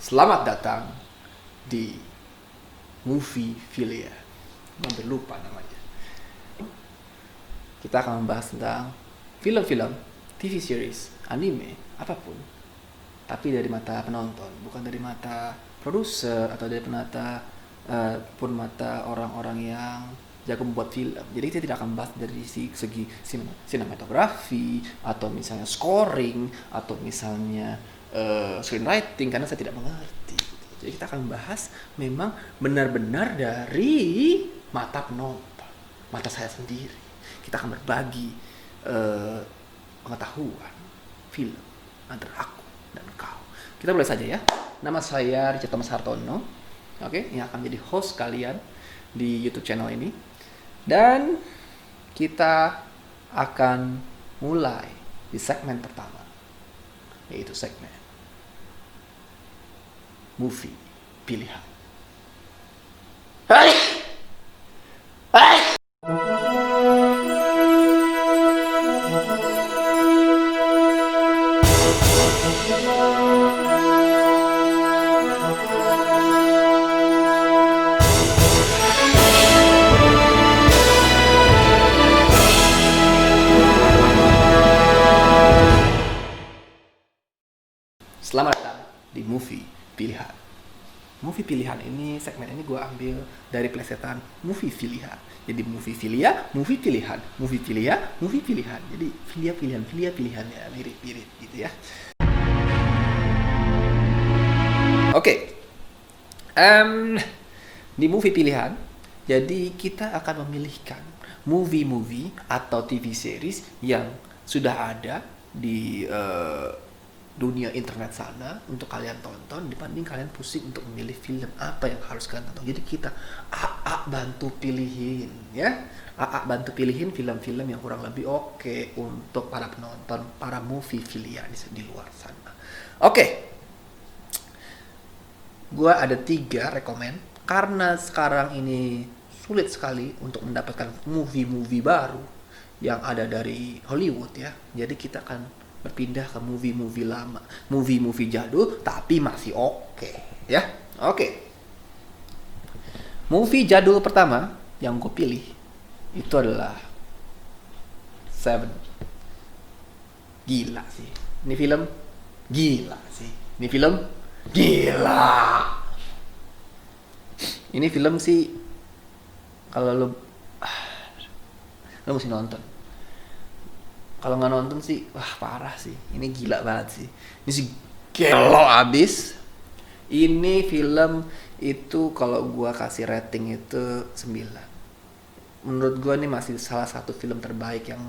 Selamat datang di Movie Philia. Hampir lupa namanya. Kita akan membahas tentang film-film, TV series, anime, apapun. Tapi dari mata penonton, bukan dari mata produser atau dari pun mata orang-orang yang jago membuat film. Jadi kita tidak akan bahas dari segi sinematografi atau misalnya scoring atau misalnya screenwriting karena saya tidak mengerti. Jadi kita akan bahas memang benar-benar dari mata penonton, mata saya sendiri. Kita akan berbagi pengetahuan film antara aku dan kau. Kita mulai saja ya. Nama saya Richard Thomas Hartono. Oke, yang akan menjadi host kalian di YouTube channel ini. Dan kita akan mulai di segmen pertama, yaitu segmen movie pilihan. Hai! Hai! Selamat datang di movie pilihan. Movie pilihan ini, segmen ini gue ambil dari plesetan movie pilihan. Jadi movie filia, movie pilihan, movie filia, movie pilihan. Jadi filia pilihan ya, mirip-mirip gitu ya. Oke. Di movie pilihan, jadi kita akan memilihkan movie-movie atau TV series yang sudah ada di dunia internet sana untuk kalian tonton dibanding kalian pusing untuk memilih film apa yang harus kalian tonton. Jadi kita bantu pilihin ya. Bantu pilihin film-film yang kurang lebih oke untuk para penonton, para movie filia di luar sana. Oke. Gua ada 3 rekomen karena sekarang ini sulit sekali untuk mendapatkan movie-movie baru yang ada dari Hollywood ya. Jadi kita akan berpindah ke movie-movie lama, movie-movie jadul tapi masih oke ya. Oke. Movie jadul pertama yang gue pilih itu adalah Seven. Gila sih. Ini film gila sih. Ini film gila. Ini film sih kalau lo mesti nonton. Kalau nggak nonton sih, wah parah sih. Ini gila banget sih. Ini sih gelo abis. Ini film itu kalau gua kasih rating itu 9. Menurut gua ini masih salah satu film terbaik yang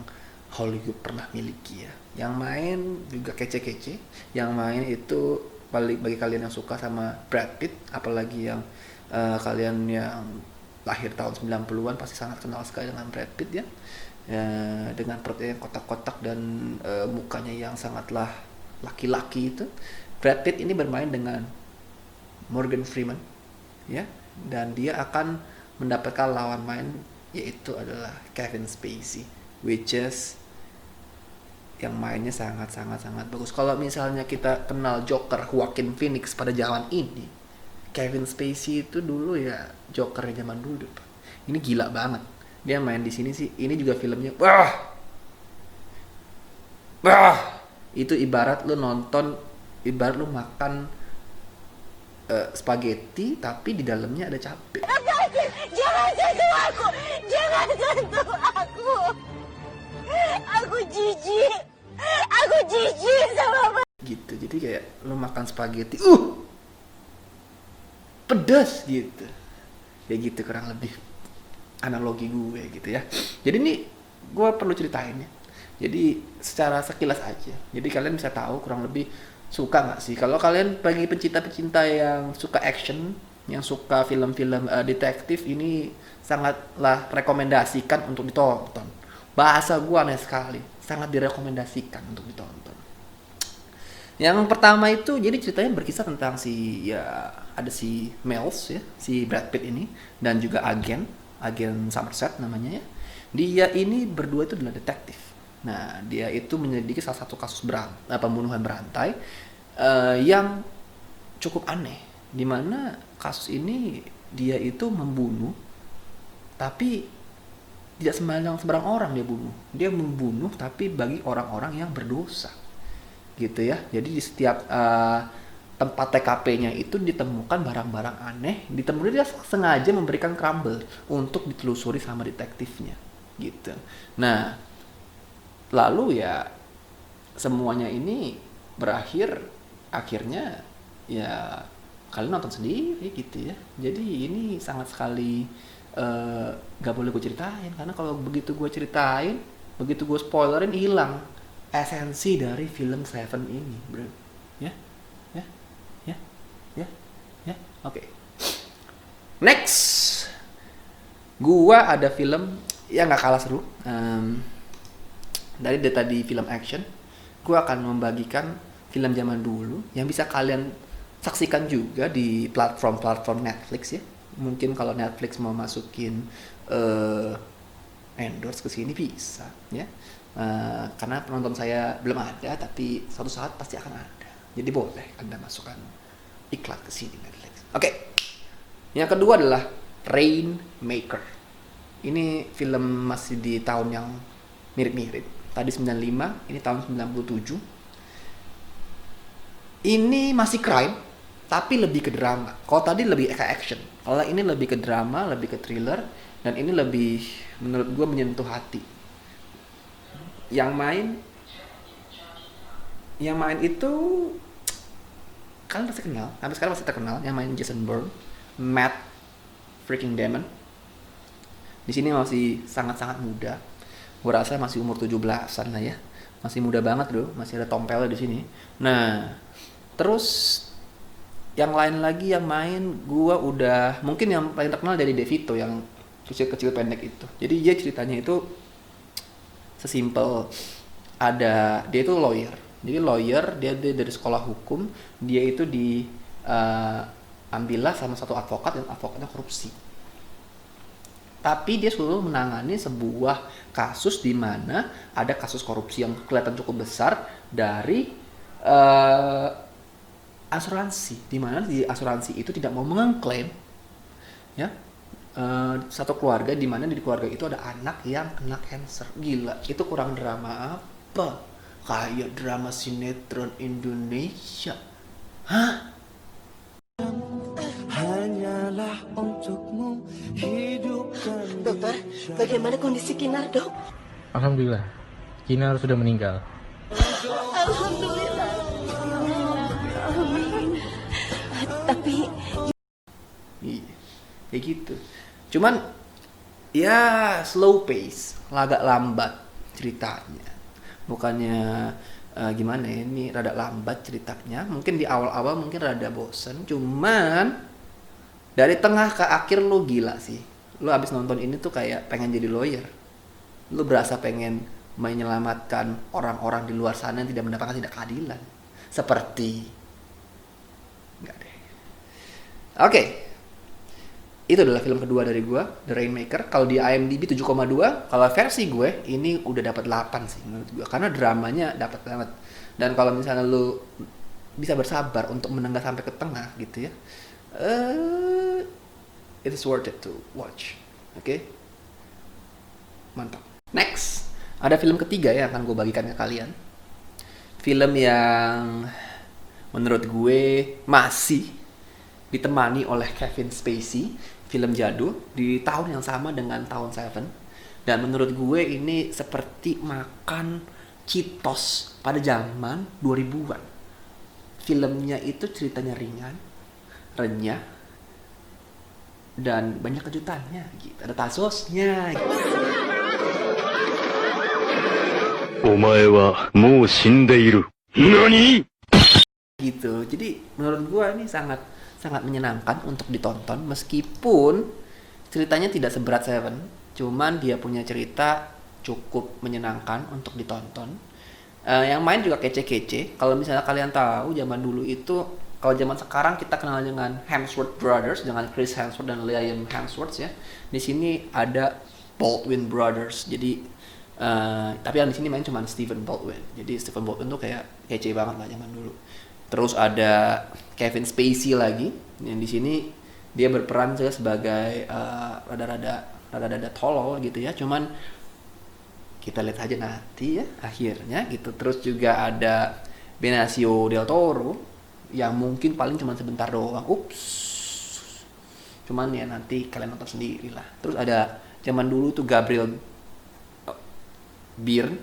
Hollywood pernah miliki ya. Yang main juga kece-kece. Yang main itu bagi kalian yang suka sama Brad Pitt, apalagi yang kalian yang lahir tahun 90-an pasti sangat kenal sekali dengan Brad Pitt ya. Dengan perutnya yang kotak-kotak dan mukanya yang sangatlah laki-laki itu. Brad Pitt ini bermain dengan Morgan Freeman ya, dan dia akan mendapatkan lawan main yaitu adalah Kevin Spacey, which is yang mainnya sangat bagus. Kalau misalnya kita kenal Joker Joaquin Phoenix pada zaman ini, Kevin Spacey itu dulu ya Jokernya zaman dulu Pak. Ini gila banget. Dia main di sini sih. Ini juga filmnya itu ibarat lu makan spaghetti tapi di dalamnya ada cabai. Jangan sentuh aku. Jangan sentuh aku. Aku jijik sama Gitu. Jadi kayak lu makan spaghetti pedas gitu. Kayak gitu kurang lebih analogi gue gitu ya. Jadi ini gue perlu ceritain ya. Jadi secara sekilas aja. Jadi kalian bisa tahu kurang lebih suka nggak sih. Kalau kalian bagi pecinta-pecinta yang suka action, yang suka film-film detektif, ini sangatlah rekomendasikan untuk ditonton. Bahasa gue aneh sekali, sangat direkomendasikan untuk ditonton. Yang pertama itu jadi ceritanya berkisah tentang ada si Miles ya, si Brad Pitt ini dan juga agen Somerset namanya ya. Dia ini berdua itu adalah detektif. Nah, dia itu menyelidiki salah satu kasus pembunuhan berantai yang cukup aneh, dimana kasus ini dia itu membunuh, tapi tidak sembarang orang dia membunuh tapi bagi orang-orang yang berdosa gitu ya. Jadi di setiap tempat TKP-nya itu ditemukan barang-barang aneh, dia sengaja memberikan crumble untuk ditelusuri sama detektifnya gitu. Nah, lalu ya semuanya ini berakhir akhirnya ya kalian nonton sendiri gitu ya. Jadi ini sangat sekali gak boleh gue ceritain, karena kalau begitu gue ceritain, begitu gue spoilerin, hilang esensi dari film Seven ini, bro. Ya, ya, ya, ya, ya. Oke. Next, gua ada film yang nggak kalah seru. Dari tadi film action, gua akan membagikan film zaman dulu yang bisa kalian saksikan juga di platform-platform Netflix ya. Mungkin kalau Netflix mau masukin endorse ke sini bisa ya. Karena penonton saya belum ada, tapi suatu saat pasti akan ada. Jadi boleh Anda masukkan iklan ke sini Netflix. Oke. Yang kedua adalah Rainmaker. Ini film masih di tahun yang mirip-mirip. Tadi 95, ini tahun 97. Ini masih crime, tapi lebih ke drama. Kalau tadi lebih ke action. Kalau ini lebih ke drama, lebih ke thriller, dan ini lebih menurut gue menyentuh hati. Yang main itu kalian pasti kenal, sampai sekarang masih terkenal. Yang main Jason Bourne, Matt freaking Damon. Di sini masih sangat-sangat muda. Gue rasa masih umur 17-an lah ya. Masih muda banget bro, masih ada tompelnya di sini. Nah, terus yang lain lagi yang main, gue udah mungkin yang paling terkenal dari DeVito yang kecil-kecil pendek itu. Jadi dia ceritanya itu sesimpel, dia itu lawyer. Jadi lawyer, dia dari sekolah hukum, dia itu ambillah sama satu advokat dan advokatnya korupsi. Tapi dia selalu menangani sebuah kasus di mana ada kasus korupsi yang kelihatan cukup besar dari asuransi, di mana di asuransi itu tidak mau mengklaim ya satu keluarga, di mana di keluarga itu ada anak yang kena cancer. Gila, itu kurang drama apa? Kayak drama sinetron Indonesia. Hah? Hanyalah untukmu hidupkan. Dokter, bagaimana kondisi Kinar, dok? Alhamdulillah, Kinar sudah meninggal. Alhamdulillah. Amin. Tapi iya, kayak gitu. Cuman ya slow pace, agak lambat ceritanya. Bukannya gimana ya, ini rada lambat ceritanya. Mungkin di awal-awal mungkin rada bosen, cuman dari tengah ke akhir lu gila sih. Lu abis nonton ini tuh kayak pengen jadi lawyer. Lu berasa pengen menyelamatkan orang-orang di luar sana yang tidak mendapatkan tindak keadilan. Seperti enggak deh. Oke. Itu adalah film kedua dari gue, The Rainmaker. Kalau di IMDb 7,2, kalau versi gue ini udah dapat 8 sih menurut gue, karena dramanya dapat banget. Dan kalau misalnya lu bisa bersabar untuk menenggak sampai ke tengah gitu ya, it is worth it to watch. Oke? Mantap. Next, ada film ketiga yang akan gue bagikan ke kalian. Film yang menurut gue masih ditemani oleh Kevin Spacey. Film jadul di tahun yang sama dengan tahun Seven. Dan menurut gue ini seperti makan Cheetos pada zaman 2000-an. Filmnya itu ceritanya ringan, renyah, dan banyak kejutannya gitu. Ada tasosnya gitu. Omae wa mou shindeiru. Nani? Gitu. Jadi menurut gue ini sangat menyenangkan untuk ditonton, meskipun ceritanya tidak seberat Seven, cuman dia punya cerita cukup menyenangkan untuk ditonton. Yang main juga kece-kece. Kalau misalnya kalian tahu zaman dulu itu, kalau zaman sekarang kita kenal dengan Hemsworth Brothers, dengan Chris Hemsworth dan Liam Hemsworth ya. Di sini ada Baldwin Brothers. Jadi tapi yang di sini main cuma Stephen Baldwin. Jadi Stephen Baldwin tuh kayak kece banget lah zaman dulu. Terus ada Kevin Spacey lagi. Yang di sini dia berperan juga sebagai rada-rada tolol gitu ya. Cuman kita lihat aja nanti ya akhirnya gitu. Terus juga ada Benicio del Toro yang mungkin paling cuma sebentar doang. Ups. Cuman ya nanti kalian nonton sendiri lah. Terus ada zaman dulu tuh Gabriel Byrne.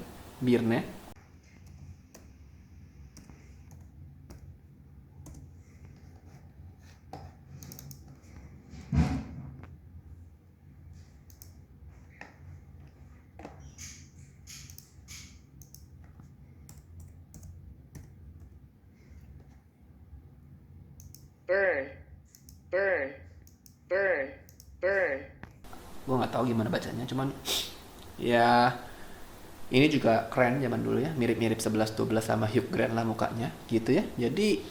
Burn. Burn. Burn. Burn. Gue nggak tahu gimana bacanya, cuman ya ini juga keren zaman dulu ya, mirip-mirip 11-12 sama Hugh Grant lah mukanya gitu ya. Jadi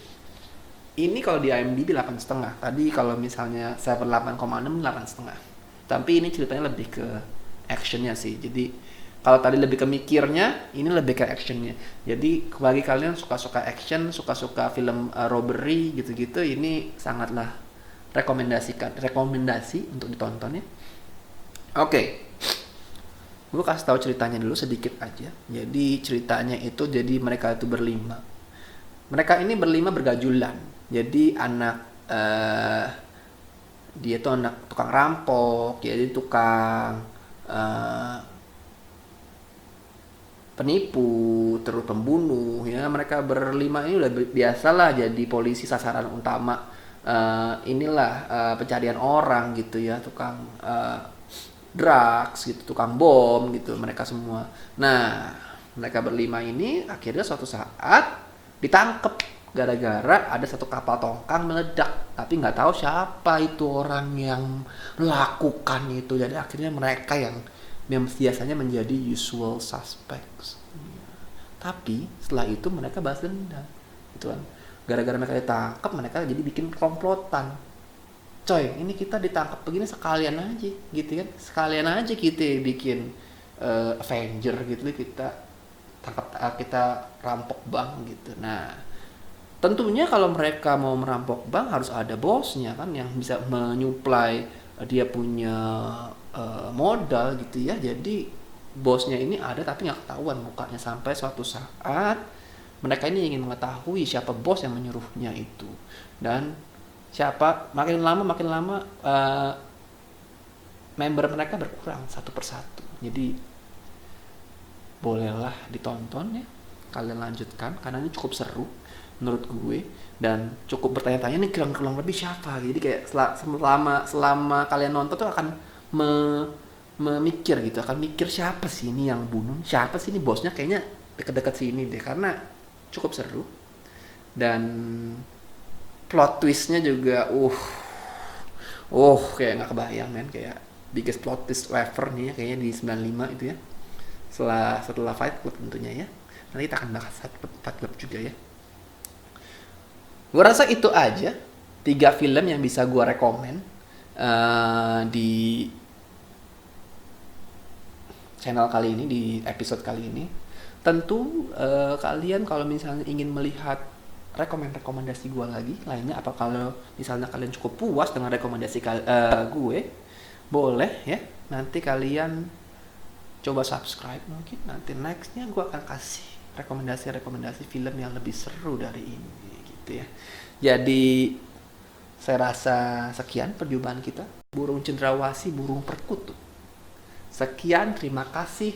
ini kalau di IMDb 8,5. Tadi kalau misalnya 8,6, 8,5. Tapi ini ceritanya lebih ke actionnya sih. Jadi kalau tadi lebih ke mikirnya, ini lebih ke actionnya. Jadi bagi kalian suka-suka action, suka-suka film robbery gitu-gitu, ini sangatlah rekomendasi untuk ditonton ya. Oke. Gue kasih tahu ceritanya dulu sedikit aja. Jadi ceritanya itu, jadi mereka itu berlima. Mereka ini berlima bergajulan. Jadi dia tuh anak tukang rampok, jadi tukang penipu, terus pembunuh ya. Mereka berlima ini udah biasalah jadi polisi sasaran utama pencarian orang gitu ya, tukang drugs gitu, tukang bom gitu, mereka semua. Nah, mereka berlima ini akhirnya suatu saat ditangkep gara-gara ada satu kapal tongkang meledak, tapi nggak tahu siapa itu orang yang melakukan itu. Jadi akhirnya mereka yang biasanya menjadi usual suspects. Tapi setelah itu mereka balas dendam, gitu kan. Gara-gara mereka ditangkap, mereka jadi bikin komplotan. Coy, ini kita ditangkap begini sekalian aja, gitu kan? Sekalian aja kita bikin Avenger gitu, kita tangkap, kita rampok bank gitu. Nah, tentunya kalau mereka mau merampok bank harus ada bosnya kan, yang bisa menyuplai dia punya modal gitu ya. Jadi bosnya ini ada tapi nggak ketahuan mukanya, sampai suatu saat mereka ini ingin mengetahui siapa bos yang menyuruhnya itu, dan makin lama member mereka berkurang satu persatu. Jadi bolehlah ditonton ya, kalian lanjutkan karena ini cukup seru menurut gue, dan cukup bertanya-tanya nih kurang lebih siapa. Jadi kayak selama kalian nonton tuh akan memikir gitu, akan mikir siapa sih ini yang bunuh, siapa sih ini bosnya, kayaknya deket-deket sini deh, karena cukup seru. Dan plot twistnya juga kayak nggak kebayang men, kayak biggest plot twist ever nih ya, kayaknya di 95 itu ya, setelah Fight Club tentunya ya. Nanti kita akan bahas Fight Club juga ya. Gue rasa itu aja 3 film yang bisa gue rekomen di channel kali ini, di episode kali ini. Tentu kalian kalau misalnya ingin melihat rekomendasi gue lagi lainnya, apa kalau misalnya kalian cukup puas dengan rekomendasi gue, boleh ya, nanti kalian coba subscribe. Mungkin nanti nextnya gue akan kasih rekomendasi film yang lebih seru dari ini gitu ya. Jadi saya rasa sekian perjumpaan kita, burung cendrawasih, burung perkutut. Sekian, terima kasih.